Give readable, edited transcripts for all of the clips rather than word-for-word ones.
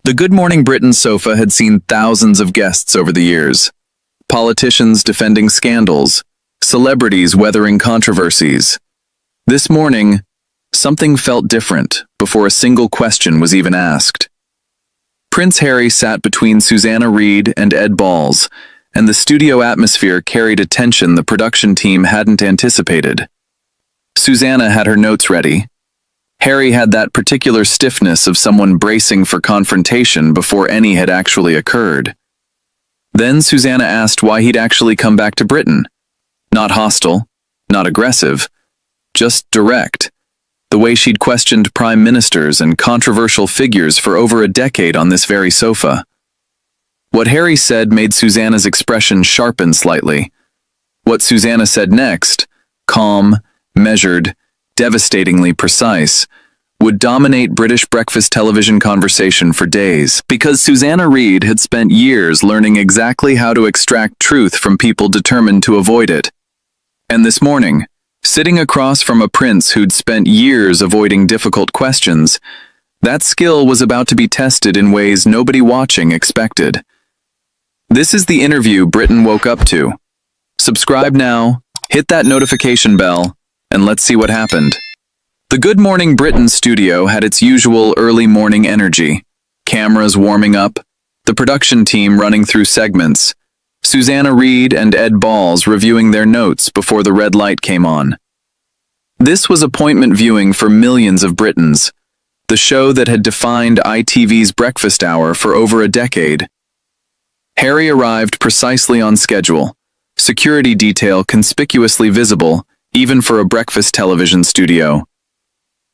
The Good Morning Britain sofa had seen thousands of guests over the years. Politicians defending scandals, celebrities weathering controversies. This morning, something felt different before a single question was even asked. Prince Harry sat between Susanna Reid and Ed Balls, and the studio atmosphere carried a tension the production team hadn't anticipated. Susanna had her notes ready. Harry had that particular stiffness of someone bracing for confrontation before any had actually occurred. Then Susanna asked why he'd actually come back to Britain. Not hostile, not aggressive, just direct, the way she'd questioned prime ministers and controversial figures for over a decade on this very sofa. What Harry said made Susanna's expression sharpen slightly. What Susanna said next, calm, measured, devastatingly precise, would dominate British breakfast television conversation for days, because Susanna Reid had spent years learning exactly how to extract truth from people determined to avoid it. And this morning, sitting across from a prince who'd spent years avoiding difficult questions, that skill was about to be tested in ways nobody watching expected. This is the interview Britain woke up to. Subscribe now, hit that notification bell, and let's see what happened. The Good Morning Britain studio had its usual early morning energy. Cameras warming up, the production team running through segments, Susanna Reid and Ed Balls reviewing their notes before the red light came on. This was appointment viewing for millions of Britons, the show that had defined ITV's breakfast hour for over a decade. Harry arrived precisely on schedule, security detail conspicuously visible, even for a breakfast television studio.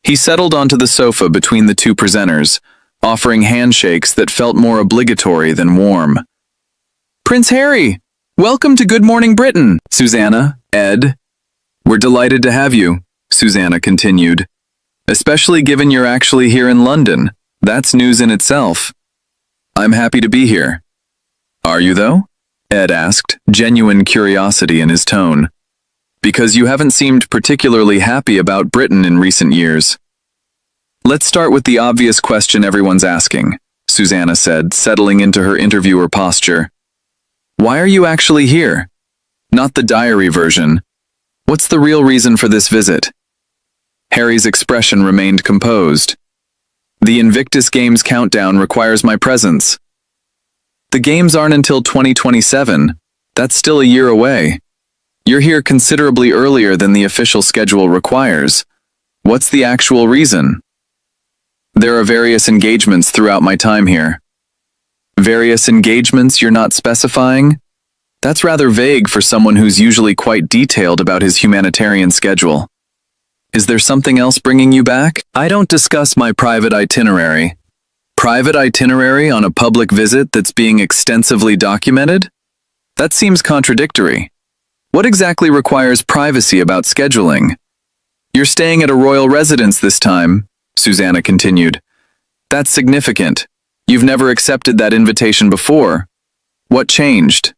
He settled onto the sofa between the two presenters, offering handshakes that felt more obligatory than warm. "Prince Harry, welcome to Good Morning Britain, Susanna, Ed. We're delighted to have you," Susanna continued. "Especially given you're actually here in London. That's news in itself. I'm happy to be here." "Are you though?" Ed asked, genuine curiosity in his tone. "Because you haven't seemed particularly happy about Britain in recent years." "Let's start with the obvious question everyone's asking," Susanna said, settling into her interviewer posture. "Why are you actually here? Not the diary version. What's the real reason for this visit?" Harry's expression remained composed. "The Invictus Games countdown requires my presence." "The games aren't until 2027. That's still a year away. You're here considerably earlier than the official schedule requires. What's the actual reason?" "There are various engagements throughout my time here." "Various engagements you're not specifying? That's rather vague for someone who's usually quite detailed about his humanitarian schedule. Is there something else bringing you back?" "I don't discuss my private itinerary." "Private itinerary on a public visit that's being extensively documented? That seems contradictory. What exactly requires privacy about scheduling?" "You're staying at a royal residence this time," Susanna continued. "That's significant. You've never accepted that invitation before. What changed?"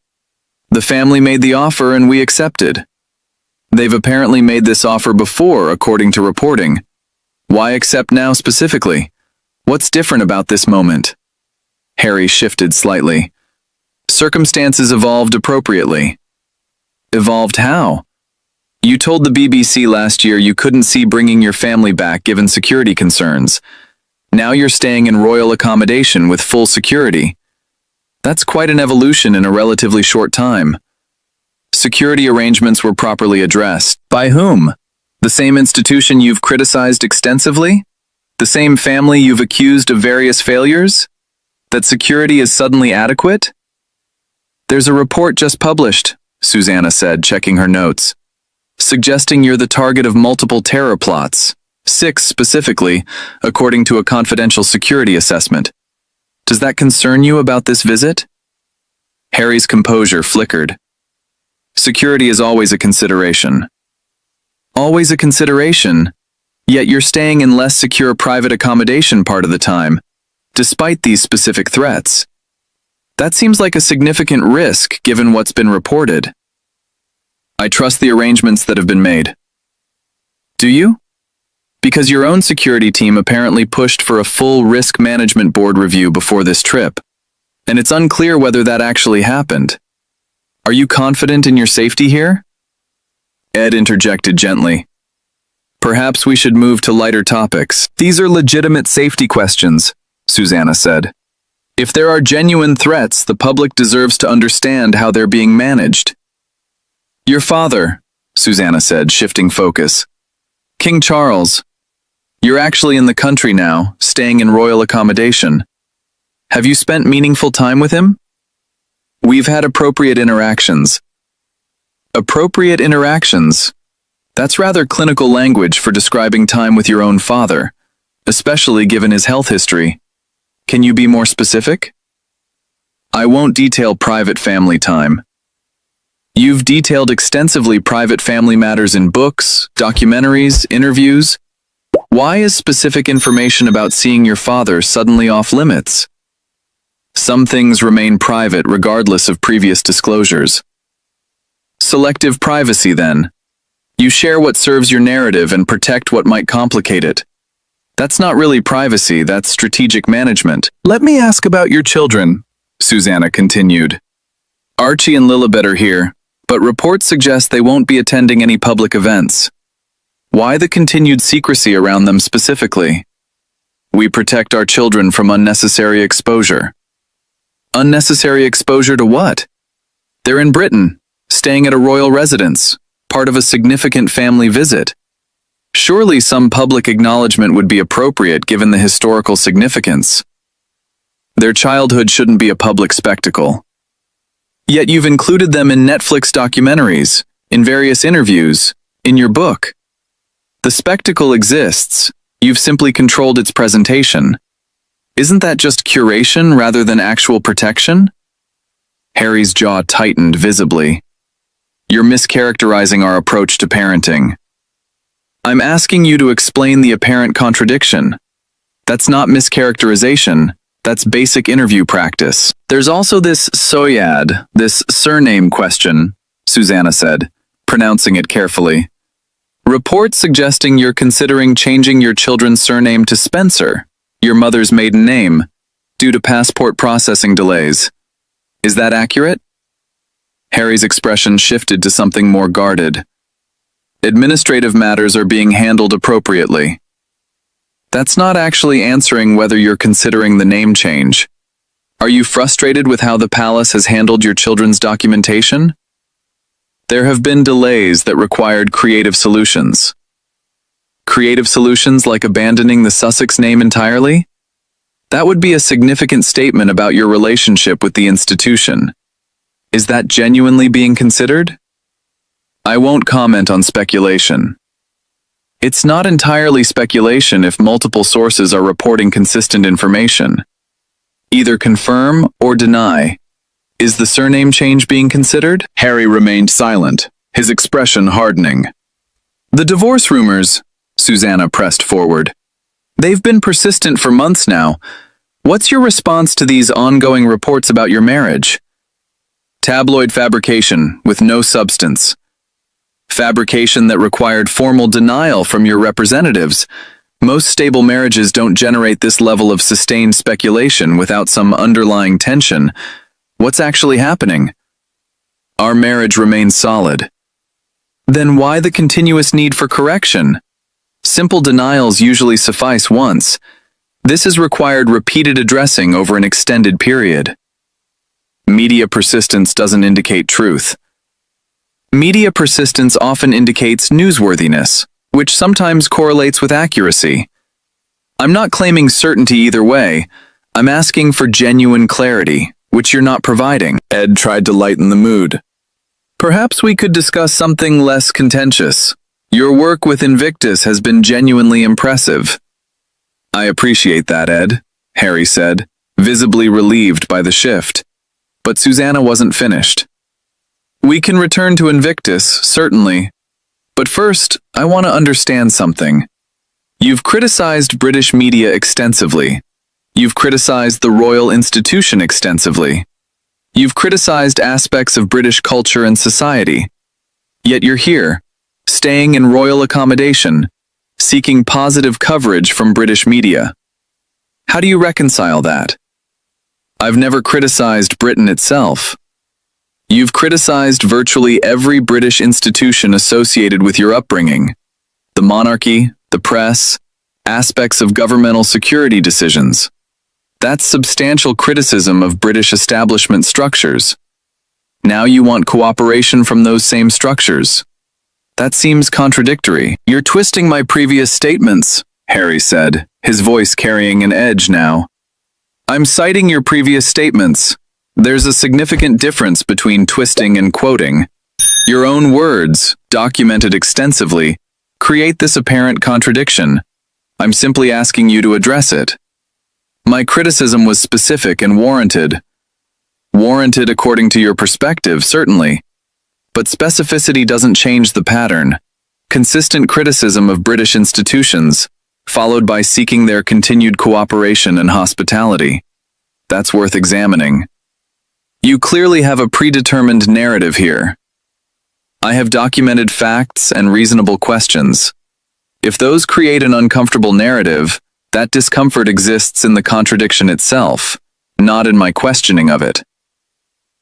"The family made the offer and we accepted." "They've apparently made this offer before, according to reporting. Why accept now specifically? What's different about this moment?" Harry shifted slightly. "Circumstances evolved appropriately." "Evolved how?" "You told the BBC last year you couldn't see bringing your family back given security concerns. Now you're staying in royal accommodation with full security. That's quite an evolution in a relatively short time." "Security arrangements were properly addressed." "By whom? The same institution you've criticized extensively? The same family you've accused of various failures? That security is suddenly adequate?" "There's a report just published," Susanna said, checking her notes, "suggesting you're the target of multiple terror plots, 6 specifically, according to a confidential security assessment. Does that concern you about this visit?" Harry's composure flickered. "Security is always a consideration." "Always a consideration? Yet you're staying in less secure private accommodation part of the time, despite these specific threats. That seems like a significant risk given what's been reported." "I trust the arrangements that have been made." "Do you?" Because your own security team apparently pushed for a full risk management board review before this trip, and it's unclear whether that actually happened. Are you confident in your safety here? Ed interjected gently. Perhaps we should move to lighter topics. These are legitimate safety questions, Susanna said. If there are genuine threats, the public deserves to understand how they're being managed. Your father, Susanna said, shifting focus. King Charles. You're actually in the country now, staying in royal accommodation. Have you spent meaningful time with him? We've had appropriate interactions. Appropriate interactions? That's rather clinical language for describing time with your own father, especially given his health history. Can you be more specific? I won't detail private family time. You've detailed extensively private family matters in books, documentaries, interviews. Why is specific information about seeing your father suddenly off limits? Some things remain private regardless of previous disclosures. Selective privacy, then. You share what serves your narrative and protect what might complicate it. That's not really privacy, that's strategic management. Let me ask about your children, Susanna continued. Archie and Lilibet are here, but reports suggest they won't be attending any public events. Why the continued secrecy around them specifically? We protect our children from unnecessary exposure. Unnecessary exposure to what? They're in Britain, staying at a royal residence, part of a significant family visit. Surely some public acknowledgement would be appropriate given the historical significance. Their childhood shouldn't be a public spectacle. Yet you've included them in Netflix documentaries, in various interviews, in your book. The spectacle exists, you've simply controlled its presentation. Isn't that just curation rather than actual protection? Harry's jaw tightened visibly. You're mischaracterizing our approach to parenting. I'm asking you to explain the apparent contradiction. That's not mischaracterization, that's basic interview practice. There's also this Soyad, this surname question, Susanna said, pronouncing it carefully. Reports suggesting you're considering changing your children's surname to Spencer, your mother's maiden name, due to passport processing delays. Is that accurate? Harry's expression shifted to something more guarded. Administrative matters are being handled appropriately. That's not actually answering whether you're considering the name change. Are you frustrated with how the palace has handled your children's documentation? There have been delays that required creative solutions. Creative solutions like abandoning the Sussex name entirely? That would be a significant statement about your relationship with the institution. Is that genuinely being considered? I won't comment on speculation. It's not entirely speculation if multiple sources are reporting consistent information. Either confirm or deny. Is the surname change being considered? Harry remained silent, his expression hardening. The divorce rumors, Susanna pressed forward. They've been persistent for months now. What's your response to these ongoing reports about your marriage? Tabloid fabrication with no substance. Fabrication that required formal denial from your representatives. Most stable marriages don't generate this level of sustained speculation without some underlying tension. What's actually happening? Our marriage remains solid. Then why the continuous need for correction? Simple denials usually suffice once. This has required repeated addressing over an extended period. Media persistence doesn't indicate truth. Media persistence often indicates newsworthiness, which sometimes correlates with accuracy. I'm not claiming certainty either way. I'm asking for genuine clarity, which you're not providing. Ed tried to lighten the mood. Perhaps we could discuss something less contentious. Your work with Invictus has been genuinely impressive. I appreciate that, Ed, Harry said, visibly relieved by the shift. But Susanna wasn't finished. We can return to Invictus, certainly. But first, I want to understand something. You've criticized British media extensively. You've criticized the royal institution extensively. You've criticized aspects of British culture and society. Yet you're here, staying in royal accommodation, seeking positive coverage from British media. How do you reconcile that? I've never criticized Britain itself. You've criticized virtually every British institution associated with your upbringing. The monarchy, the press, aspects of governmental security decisions. That's substantial criticism of British establishment structures. Now you want cooperation from those same structures. That seems contradictory. You're twisting my previous statements, Harry said, his voice carrying an edge now. I'm citing your previous statements. There's a significant difference between twisting and quoting. Your own words, documented extensively, create this apparent contradiction. I'm simply asking you to address it. My criticism was specific and warranted. Warranted according to your perspective, certainly. But specificity doesn't change the pattern. Consistent criticism of British institutions, followed by seeking their continued cooperation and hospitality. That's worth examining. You clearly have a predetermined narrative here. I have documented facts and reasonable questions. If those create an uncomfortable narrative, that discomfort exists in the contradiction itself, not in my questioning of it.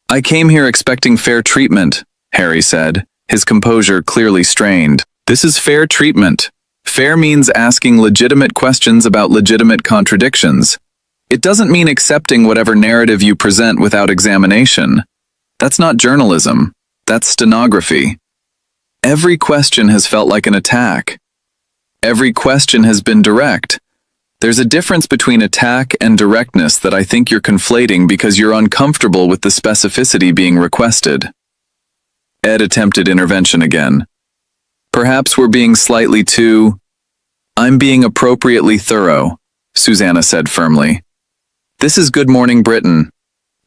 I came here expecting fair treatment, Harry said, his composure clearly strained. This is fair treatment. Fair means asking legitimate questions about legitimate contradictions. It doesn't mean accepting whatever narrative you present without examination. That's not journalism. That's stenography. Every question has felt like an attack. Every question has been direct. There's a difference between attack and directness that I think you're conflating because you're uncomfortable with the specificity being requested. Ed attempted intervention again. Perhaps we're being slightly too... I'm being appropriately thorough, Susanna said firmly. This is Good Morning Britain.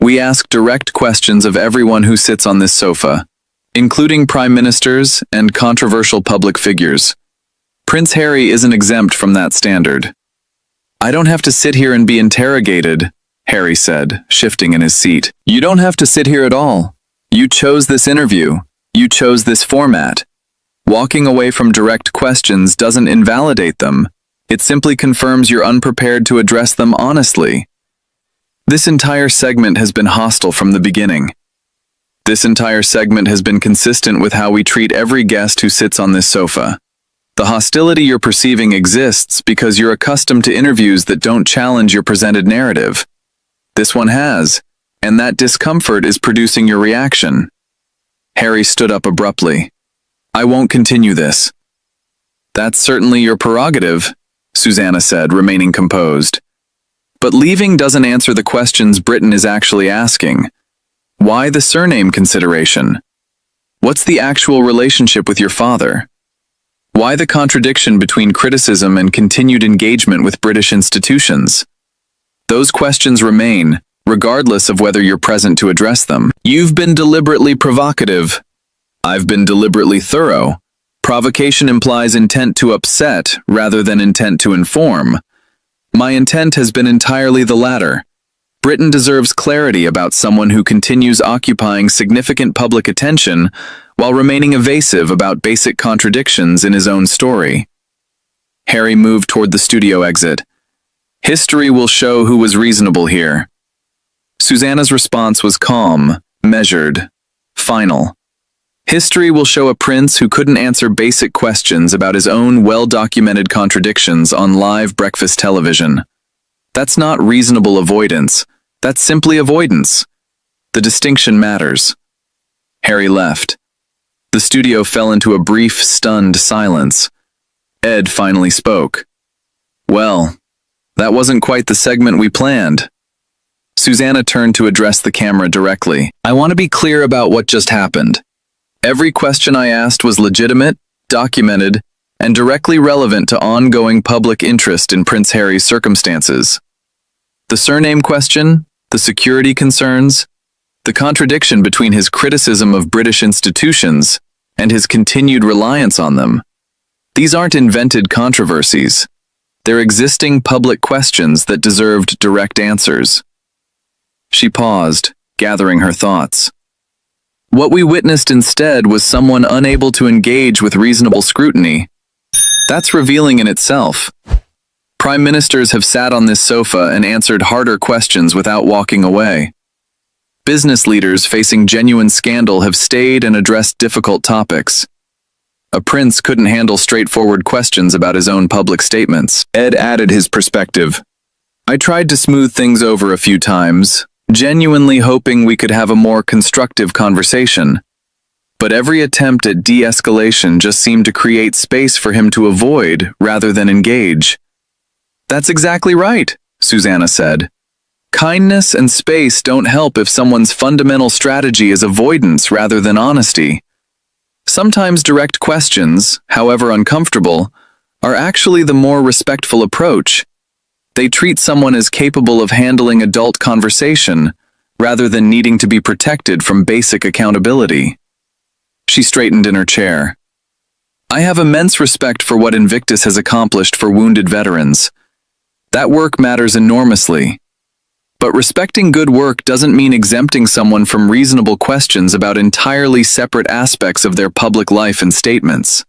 We ask direct questions of everyone who sits on this sofa, including prime ministers and controversial public figures. Prince Harry isn't exempt from that standard. I don't have to sit here and be interrogated, Harry said, shifting in his seat. You don't have to sit here at all. You chose this interview. You chose this format. Walking away from direct questions doesn't invalidate them. It simply confirms you're unprepared to address them honestly. This entire segment has been hostile from the beginning. This entire segment has been consistent with how we treat every guest who sits on this sofa. The hostility you're perceiving exists because you're accustomed to interviews that don't challenge your presented narrative. This one has, and that discomfort is producing your reaction. Harry stood up abruptly. I won't continue this. That's certainly your prerogative, Susanna said, remaining composed. But leaving doesn't answer the questions Britain is actually asking. Why the surname consideration? What's the actual relationship with your father? Why the contradiction between criticism and continued engagement with British institutions? Those questions remain, regardless of whether you're present to address them. You've been deliberately provocative. I've been deliberately thorough. Provocation implies intent to upset rather than intent to inform. My intent has been entirely the latter. Britain deserves clarity about someone who continues occupying significant public attention while remaining evasive about basic contradictions in his own story. Harry moved toward the studio exit. History will show who was reasonable here. Susanna's response was calm, measured, final. History will show a prince who couldn't answer basic questions about his own well-documented contradictions on live breakfast television. That's not reasonable avoidance. That's simply avoidance. The distinction matters. Harry left. The studio fell into a brief, stunned silence. Ed finally spoke. Well, that wasn't quite the segment we planned. Susanna turned to address the camera directly. I want to be clear about what just happened. Every question I asked was legitimate, documented, and directly relevant to ongoing public interest in Prince Harry's circumstances. The surname question, the security concerns, the contradiction between his criticism of British institutions and his continued reliance on them. These aren't invented controversies. They're existing public questions that deserved direct answers. She paused, gathering her thoughts. What we witnessed instead was someone unable to engage with reasonable scrutiny. That's revealing in itself. Prime ministers have sat on this sofa and answered harder questions without walking away. Business leaders facing genuine scandal have stayed and addressed difficult topics. A prince couldn't handle straightforward questions about his own public statements. Ed added his perspective. I tried to smooth things over a few times, genuinely hoping we could have a more constructive conversation. But every attempt at de-escalation just seemed to create space for him to avoid rather than engage. That's exactly right, Susanna said. Kindness and space don't help if someone's fundamental strategy is avoidance rather than honesty. Sometimes direct questions, however uncomfortable, are actually the more respectful approach. They treat someone as capable of handling adult conversation rather than needing to be protected from basic accountability. She straightened in her chair. I have immense respect for what Invictus has accomplished for wounded veterans. That work matters enormously. But respecting good work doesn't mean exempting someone from reasonable questions about entirely separate aspects of their public life and statements.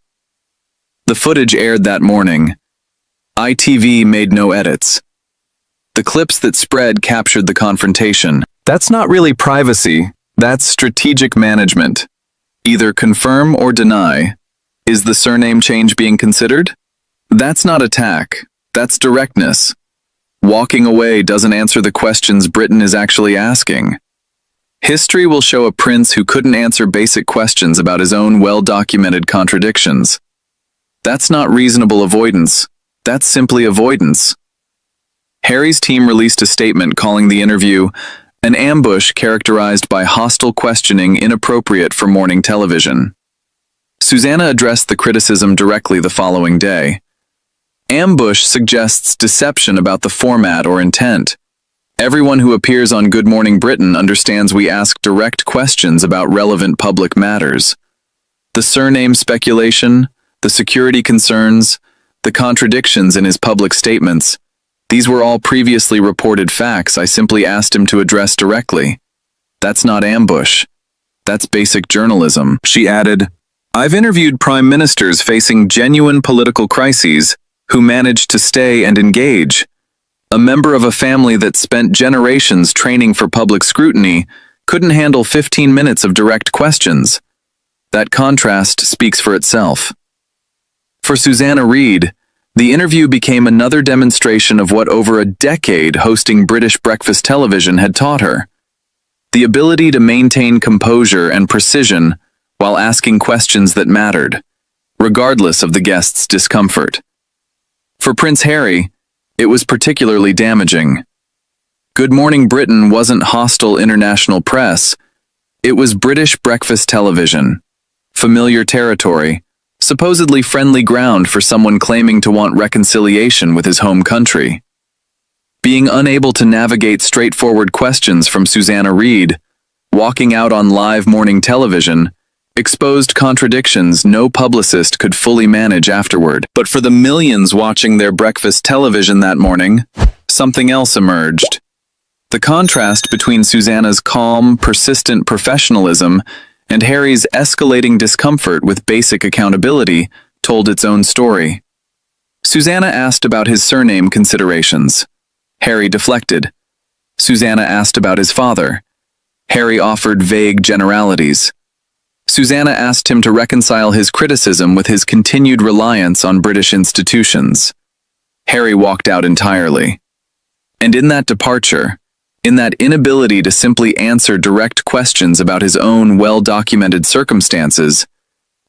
The footage aired that morning. ITV made no edits. The clips that spread captured the confrontation. That's not really privacy, that's strategic management. Either confirm or deny. Is the surname change being considered? That's not attack, that's directness. Walking away doesn't answer the questions Britain is actually asking. History will show a prince who couldn't answer basic questions about his own well-documented contradictions. That's not reasonable avoidance, that's simply avoidance. Harry's team released a statement calling the interview an ambush characterized by hostile questioning inappropriate for morning television. Susanna addressed the criticism directly the following day. Ambush suggests deception about the format or intent. Everyone who appears on Good Morning Britain understands we ask direct questions about relevant public matters. The surname speculation, the security concerns, the contradictions in his public statements, these were all previously reported facts I simply asked him to address directly. That's not ambush. That's basic journalism. She added, I've interviewed prime ministers facing genuine political crises who managed to stay and engage. A member of a family that spent generations training for public scrutiny couldn't handle 15 minutes of direct questions. That contrast speaks for itself. For Susanna Reid, the interview became another demonstration of what over a decade hosting British breakfast television had taught her. The ability to maintain composure and precision while asking questions that mattered, regardless of the guest's discomfort. For Prince Harry, it was particularly damaging. Good Morning Britain wasn't hostile international press. It was British breakfast television. Familiar territory, supposedly friendly ground for someone claiming to want reconciliation with his home country. Being unable to navigate straightforward questions from Susanna Reid, walking out on live morning television, exposed contradictions no publicist could fully manage afterward. But for the millions watching their breakfast television that morning, something else emerged. The contrast between Susanna's calm, persistent professionalism and Harry's escalating discomfort with basic accountability told its own story. Susanna asked about his surname considerations. Harry deflected. Susanna asked about his father. Harry offered vague generalities. Susanna asked him to reconcile his criticism with his continued reliance on British institutions. Harry walked out entirely. And in that departure, in that inability to simply answer direct questions about his own well-documented circumstances,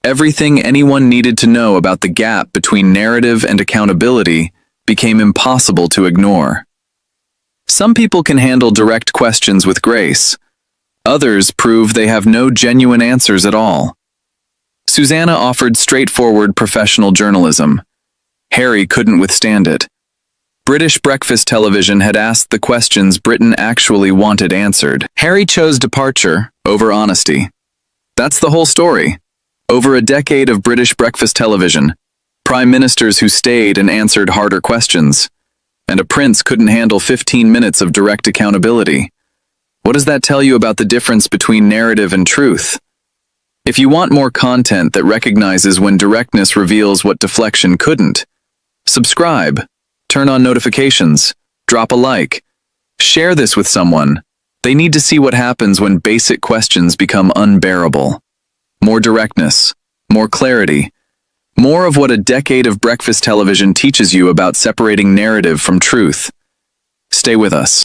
everything anyone needed to know about the gap between narrative and accountability became impossible to ignore. Some people can handle direct questions with grace. Others prove they have no genuine answers at all. Susanna offered straightforward professional journalism. Harry couldn't withstand it. British breakfast television had asked the questions Britain actually wanted answered. Harry chose departure over honesty. That's the whole story. Over a decade of British breakfast television, prime ministers who stayed and answered harder questions, and a prince couldn't handle 15 minutes of direct accountability. What does that tell you about the difference between narrative and truth? If you want more content that recognizes when directness reveals what deflection couldn't, subscribe, turn on notifications, drop a like, share this with someone. They need to see what happens when basic questions become unbearable. More directness, more clarity, more of what a decade of breakfast television teaches you about separating narrative from truth. Stay with us.